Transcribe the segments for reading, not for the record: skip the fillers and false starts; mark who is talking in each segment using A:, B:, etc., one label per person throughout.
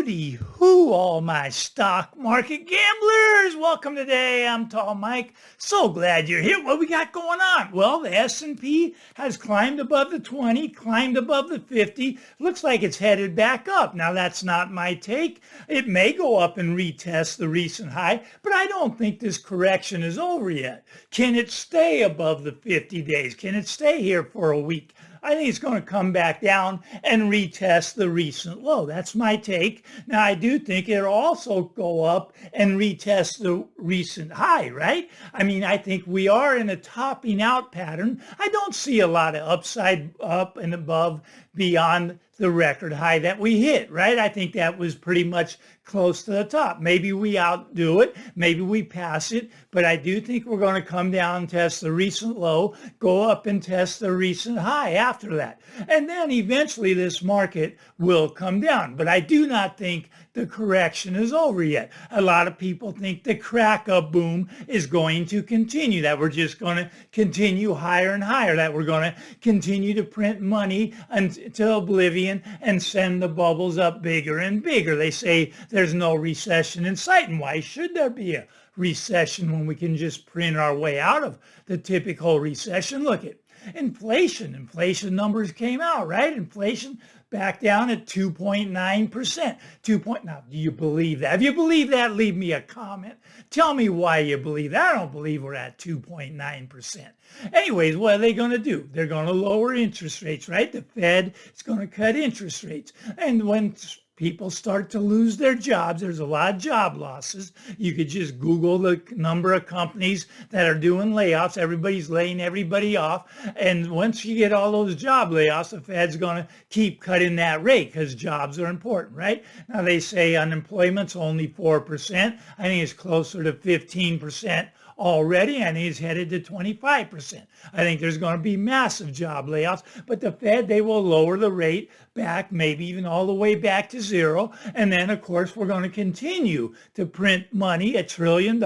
A: Howdy who, all my stock market gamblers. Welcome today. I'm Tall Mike. So glad you're here. What we got going on? Well, the S&P has climbed above the 20, climbed above the 50. Looks like it's headed back up. Now, that's not my take. It may go up and retest the recent high, but I don't think this correction is over yet. Can it stay above the 50 days? Can it stay here for a week? I think it's going to come back down and retest the recent low. That's my take. Now, I do think it'll also go up and retest the recent high, right? I mean, I think we are in a topping out pattern. I don't see a lot of upside up and above beyond the record high that we hit, right? I think that was pretty much close to the top. Maybe we outdo it, maybe we pass it, but I do think we're going to come down and test the recent low, go up and test the recent high after that. And then eventually this market will come down. But I do not think the correction is over yet. A lot of people think the crack up boom is going to continue, that we're just going to continue higher and higher, that we're going to continue to print money until oblivion and send the bubbles up bigger and bigger. They say there's no recession in sight. And why should there be a recession when we can just print our way out of the typical recession? Look at inflation. Inflation numbers came out, right? Inflation back down at 2.9%. Now, do you believe that? If you believe that, leave me a comment. Tell me why you believe that. I don't believe we're at 2.9%. Anyways, what are they going to do? They're going to lower interest rates, right? The Fed is going to cut interest rates. And when people start to lose their jobs, there's a lot of job losses. You could just Google the number of companies that are doing layoffs. Everybody's laying everybody off. And once you get all those job layoffs, the Fed's going to keep cutting that rate because jobs are important, right? Now, they say unemployment's only 4%. I think it's closer to 15% already, and he's headed to 25%. I think there's going to be massive job layoffs, but the Fed, they will lower the rate back, maybe even all the way back to zero. And then, of course, we're going to continue to print money, $1 trillion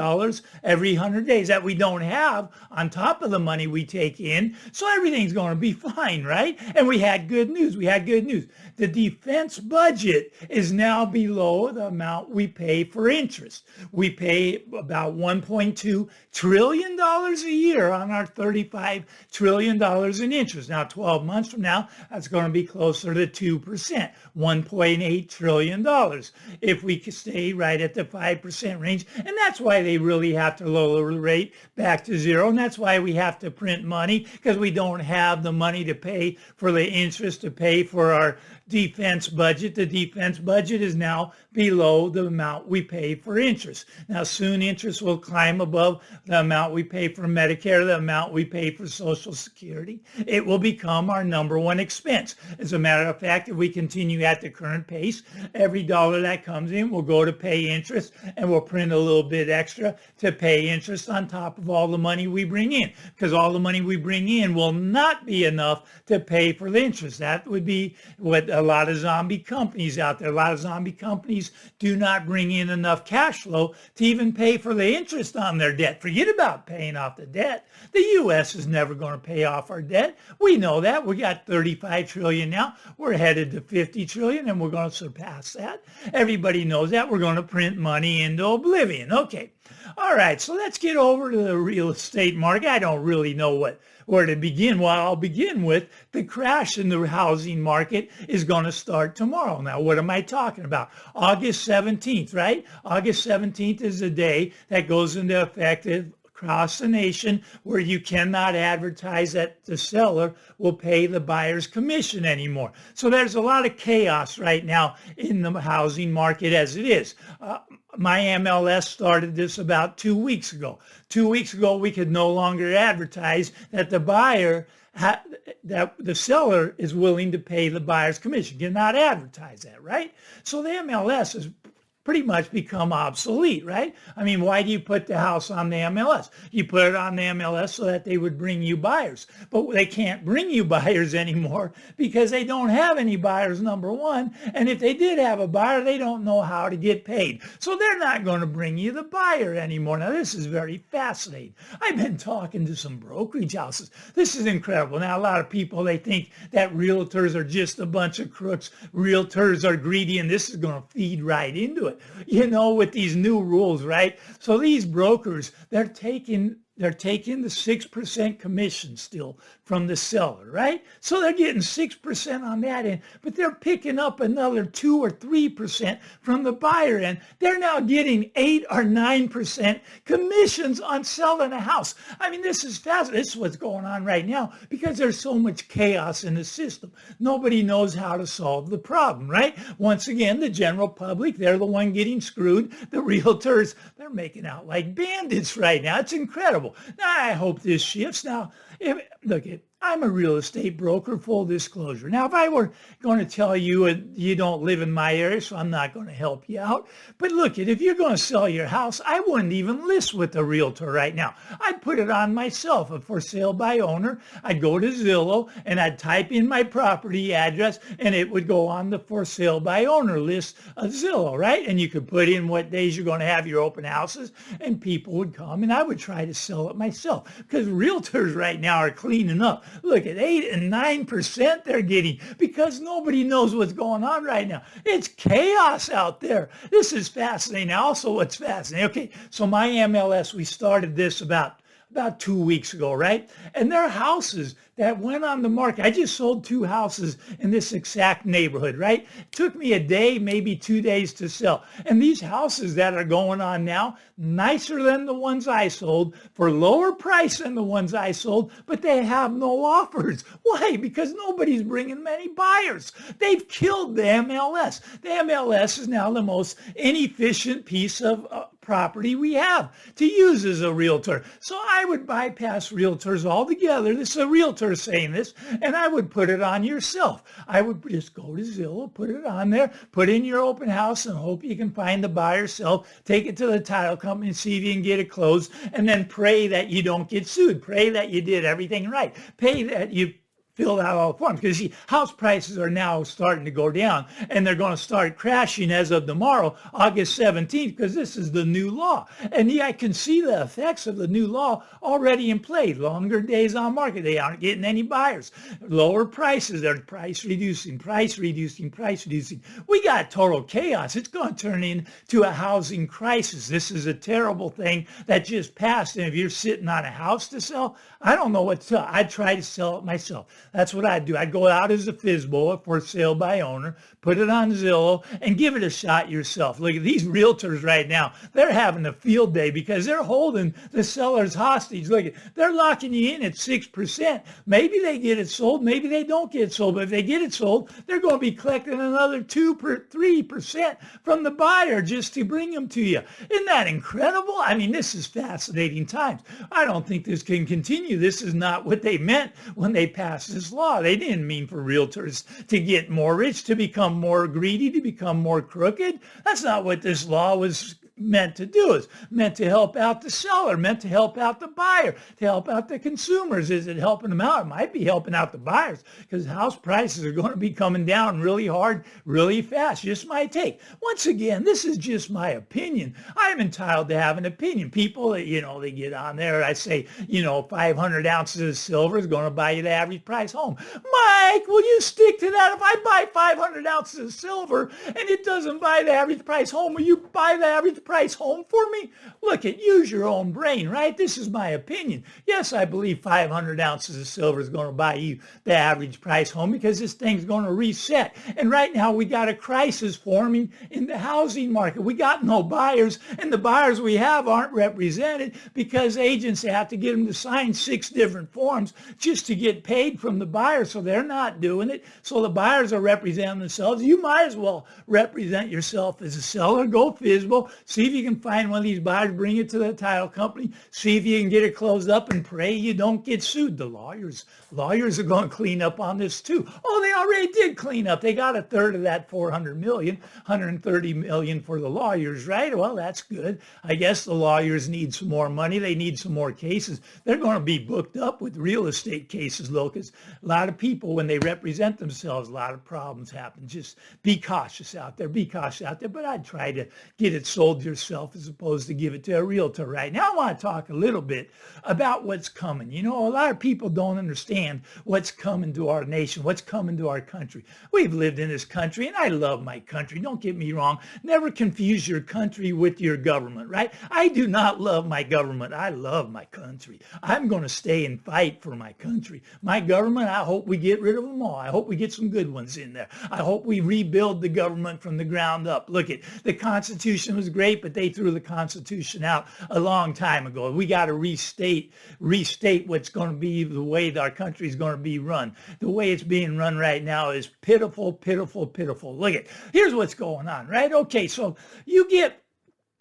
A: every 100 days that we don't have on top of the money we take in. So everything's going to be fine, right? And we had good news. The defense budget is now below the amount we pay for interest. We pay about $1.2 trillion a year on our $35 trillion in interest. Now, 12 months from now, that's going to be closer to 2%, $1.8 trillion, if we could stay right at the 5% range. And that's why they really have to lower the rate back to zero. And that's why we have to print money, because we don't have the money to pay for the interest, to pay for our defense budget. The defense budget is now below the amount we pay for interest. Now, soon interest will climb above the amount we pay for Medicare, the amount we pay for Social Security. It will become our number one expense. As a matter of fact, if we continue at the current pace, every dollar that comes in will go to pay interest, and we'll print a little bit extra to pay interest on top of all the money we bring in, because all the money we bring in will not be enough to pay for the interest. That would be what a lot of zombie companies out there, a lot of zombie companies do not bring in enough cash flow to even pay for the interest on their debt. Forget about paying off the debt. The U.S. is never going to pay off our debt. We know that. We got 35 trillion now. We're headed to 50 trillion, and we're going to surpass that. Everybody knows that. We're going to print money into oblivion. Okay. All right. So let's get over to the real estate market. I don't really know where to begin. Well, I'll begin with the crash in the housing market is going to start tomorrow. Now, what am I talking about? August 17th, right? August 17th is the day that goes into effect across the nation where you cannot advertise that the seller will pay the buyer's commission anymore. So there's a lot of chaos right now in the housing market as it is. My MLS started this about 2 weeks ago. 2 weeks ago, we could no longer advertise that the buyer, that the seller is willing to pay the buyer's commission. You cannot advertise that, right? So the MLS is pretty much become obsolete, right? I mean, why do you put the house on the MLS? You put it on the MLS so that they would bring you buyers, but they can't bring you buyers anymore because they don't have any buyers, number one. And if they did have a buyer, they don't know how to get paid. So they're not going to bring you the buyer anymore. Now, this is very fascinating. I've been talking to some brokerage houses. This is incredible. Now, a lot of people, they think that realtors are just a bunch of crooks. Realtors are greedy, and this is going to feed right into it, with these new rules, right? So these brokers, they're taking the 6% commission still from the seller, right? So they're getting 6% on that end, but they're picking up another 2 or 3% from the buyer end. They're now getting 8 or 9% commissions on selling a house. I mean, this is fascinating. This is what's going on right now because there's so much chaos in the system. Nobody knows how to solve the problem, right? Once again, the general public, they're the one getting screwed. The realtors, they're making out like bandits right now. It's incredible. Now, I hope this shifts. Now, I'm a real estate broker, full disclosure. Now, if I were going to tell you you don't live in my area, so I'm not going to help you out. But if you're going to sell your house, I wouldn't even list with a realtor right now. I'd put it on myself, a for sale by owner. I'd go to Zillow and I'd type in my property address and it would go on the for sale by owner list of Zillow, right? And you could put in what days you're going to have your open houses and people would come and I would try to sell it myself because realtors right now are cleaning up. Look at 8 and 9% they're getting because nobody knows what's going on right now. It's chaos out there. This is fascinating. Also, what's fascinating? Okay, so my MLS, we started this about 2 weeks ago, right? And there are houses that went on the market. I just sold 2 houses in this exact neighborhood, right? It took me a day, maybe 2 days to sell. And these houses that are going on now, nicer than the ones I sold, for lower price than the ones I sold, but they have no offers. Why? Because nobody's bringing many buyers. They've killed the MLS. The MLS is now the most inefficient piece of property we have to use as a realtor. So I would bypass realtors altogether. This is a realtor saying this, and I would put it on yourself. I would just go to Zillow, put it on there, put in your open house and hope you can find the buyer yourself, take it to the title company and see if you can get it closed, and then pray that you don't get sued. Pray that you did everything right. Pray that you filled out all the forms because house prices are now starting to go down and they're going to start crashing as of tomorrow, August 17th, because this is the new law. And I can see the effects of the new law already in play. Longer days on market. They aren't getting any buyers. Lower prices. They're price reducing. We got total chaos. It's going to turn into a housing crisis. This is a terrible thing that just passed. And if you're sitting on a house to sell, I don't know what to sell. I'd try to sell it myself. That's what I'd do. I'd go out as a FSBO, a for sale by owner, put it on Zillow, and give it a shot yourself. Look at these realtors right now. They're having a field day because they're holding the sellers hostage. Look, they're locking you in at 6%. Maybe they get it sold. Maybe they don't get it sold. But if they get it sold, they're going to be collecting another 3% from the buyer just to bring them to you. Isn't that incredible? I mean, this is fascinating times. I don't think this can continue. This is not what they meant when they passed this law. They didn't mean for realtors to get more rich, to become more greedy, to become more crooked. That's not what this law was meant to do. It's meant to help out the seller, meant to help out the buyer, to help out the consumers. Is it helping them out? It might be helping out the buyers because house prices are going to be coming down really hard, really fast. Just my take. Once again, this is just my opinion. I'm entitled to have an opinion. People, they get on there. I say, 500 ounces of silver is going to buy you the average price home. Mike, will you stick to that? If I buy 500 ounces of silver and it doesn't buy the average price home, will you buy the average price home for me? Look, use your own brain, right? This is my opinion. Yes, I believe 500 ounces of silver is going to buy you the average price home because this thing's going to reset. And right now we got a crisis forming in the housing market. We got no buyers, and the buyers we have aren't represented because agents have to get them to sign 6 different forms just to get paid from the buyer, so they're not doing it. So the buyers are representing themselves. You might as well represent yourself as a seller. Go FSBO, See if you can find one of these buyers, bring it to the title company, see if you can get it closed up, and pray you don't get sued. The lawyers are going to clean up on this too. Oh, they already did clean up. They got a third of that 400 million, 130 million for the lawyers, right? Well, that's good. I guess the lawyers need some more money. They need some more cases. They're going to be booked up with real estate cases, though, because a lot of people, when they represent themselves, a lot of problems happen. Just be cautious out there. Be cautious out there. But I'd try to get it sold yourself as opposed to give it to a realtor right now. I want to talk a little bit about what's coming. You know, a lot of people don't understand what's coming to our nation, what's coming to our country. We've lived in this country, and I love my country. Don't get me wrong. Never confuse your country with your government, right? I do not love my government. I love my country. I'm going to stay and fight for my country. My government, I hope we get rid of them all. I hope we get some good ones in there. I hope we rebuild the government from the ground up. Look at the Constitution was great, but they threw the Constitution out a long time ago. We got to restate what's going to be the way that our country is going to be run. The way it's being run right now is pitiful, pitiful, pitiful. Look at, here's what's going on, right? Okay, so you get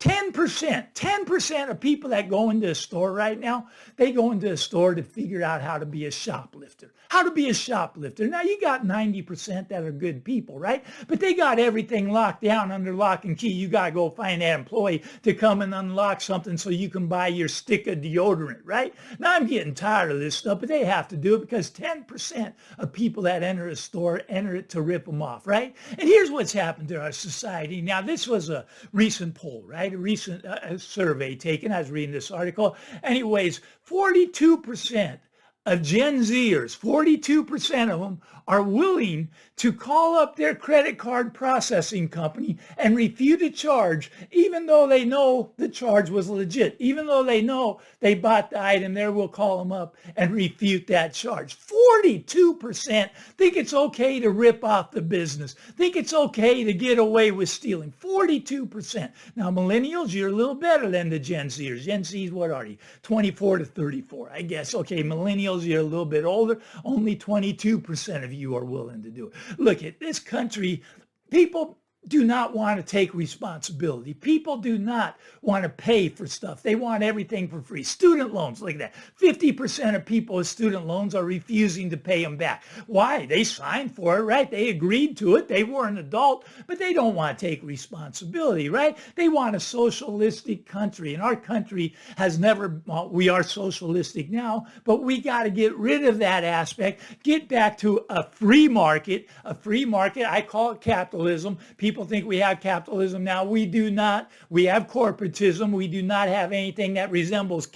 A: 10% of people that go into a store right now, they go into a store to figure out how to be a shoplifter. How to be a shoplifter. Now, you got 90% that are good people, right? But they got everything locked down under lock and key. You got to go find that employee to come and unlock something so you can buy your stick of deodorant, right? Now, I'm getting tired of this stuff, but they have to do it because 10% of people that enter a store enter it to rip them off, right? And here's what's happened to our society. Now, this was a recent poll, right? A recent survey taken. I was reading this article. Anyways, 42% of Gen Zers, 42% of them are willing to call up their credit card processing company and refute a charge, even though they know the charge was legit. Even though they know they bought the item, they will call them up and refute that charge. 42% think it's okay to rip off the business, think it's okay to get away with stealing. 42%. Now, millennials, you're a little better than the Gen Zers. Gen Zs, what are you? 24 to 34, I guess. Okay, millennials, you're a little bit older. Only 22% of you are willing to do it. Look, at this country, people do not want to take responsibility. People do not want to pay for stuff. They want everything for free. Student loans, look at that. 50% of people with student loans are refusing to pay them back. Why? They signed for it, right? They agreed to it. They were an adult, but they don't want to take responsibility, right? They want a socialistic country, and our country has never, well, we are socialistic now, but we got to get rid of that aspect, get back to a free market, I call it capitalism. People think we have capitalism now. We do not. We have corporatism. We do not have anything that resembles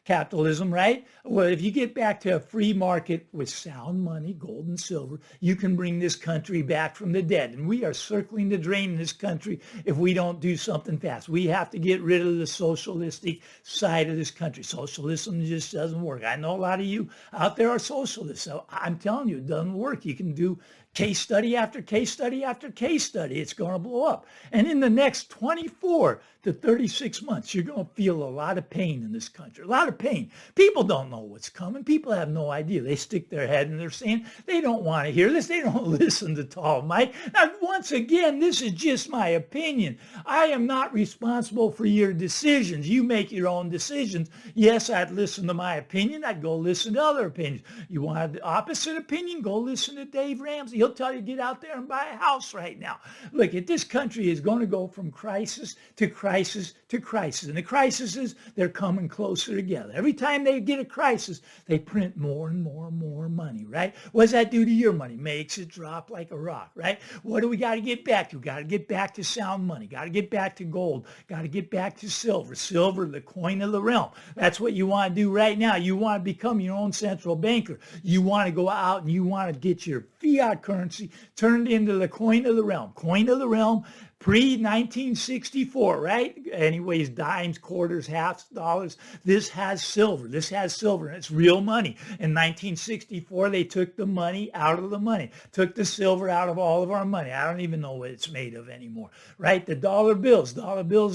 A: capitalism, right? Well, if you get back to a free market with sound money, gold and silver, you can bring this country back from the dead. And we are circling the drain in this country if we don't do something fast. We have to get rid of the socialistic side of this country. Socialism just doesn't work. I know a lot of you out there are socialists, so I'm telling you, it doesn't work. You can do case study after case study after case study. It's going to blow up. And in the next 24 to 36 months, you're going to feel a lot of pain in this country. A lot of pain. People don't know what's coming. People have no idea. They stick their head in their sand. They don't want to hear this. They don't listen to Tall Mike. Now, once again, this is just my opinion. I am not responsible for your decisions. You make your own decisions. Yes, I'd listen to my opinion. I'd go listen to other opinions. You want the opposite opinion? Go listen to Dave Ramsey. He'll tell you, get out there and buy a house right now. Look, this country is going to go from crisis to crisis to crisis. And the crises, they're coming closer together. Every time they get a crisis, they print more and more and more money, right? What does that do to your money? Makes it drop like a rock, right? What do we got to get back to? Got to get back to sound money. Got to get back to gold. Got to get back to silver. Silver, the coin of the realm. That's what you want to do right now. You want to become your own central banker. You want to go out and you want to get your fiat currency turned into the coin of the realm. Coin of the realm, pre-1964, right? Anyways, dimes, quarters, halves, dollars. This has silver. This has silver, and it's real money. In 1964, they took the money out of the money, took the silver out of all of our money. I don't even know what it's made of anymore, right? The dollar bills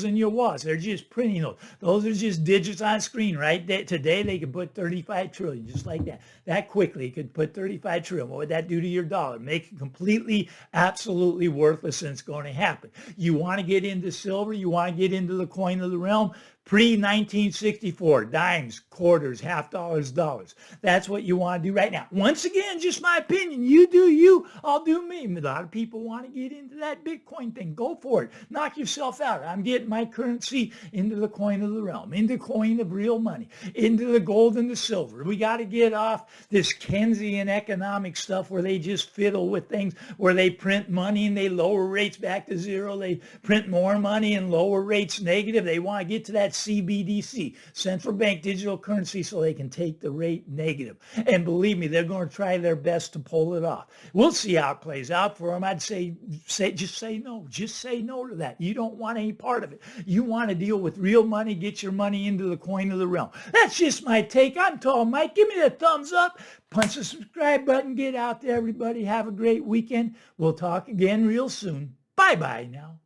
A: in your wallets, they're just printing those. Those are just digits on screen, right? Today, they could put 35 trillion, just like that. That quickly, you could put 35 trillion. What would that do to your dollar. Make it completely, absolutely worthless, and it's going to happen. You want to get into silver, you want to get into the coin of the realm, pre-1964, dimes, quarters, half dollars, dollars. That's what you want to do right now. Once again, just my opinion. You do you, I'll do me. A lot of people want to get into that Bitcoin thing. Go for it. Knock yourself out. I'm getting my currency into the coin of the realm, into coin of real money, into the gold and the silver. We got to get off this Keynesian economic stuff where they just fiddle with things, where they print money and they lower rates back to zero. They print more money and lower rates negative. They want to get to that CBDC, central bank digital currency, so they can take the rate negative. And believe me, they're going to try their best to pull it off. We'll see how it plays out for them. I'd say just say no. Just say no to that. You don't want any part of it. You want to deal with real money, get your money into the coin of the realm. That's just my take. I'm Tall Mike. Give me that thumbs up. Punch the subscribe button. Get out there, everybody. Have a great weekend. We'll talk again real soon. Bye-bye now.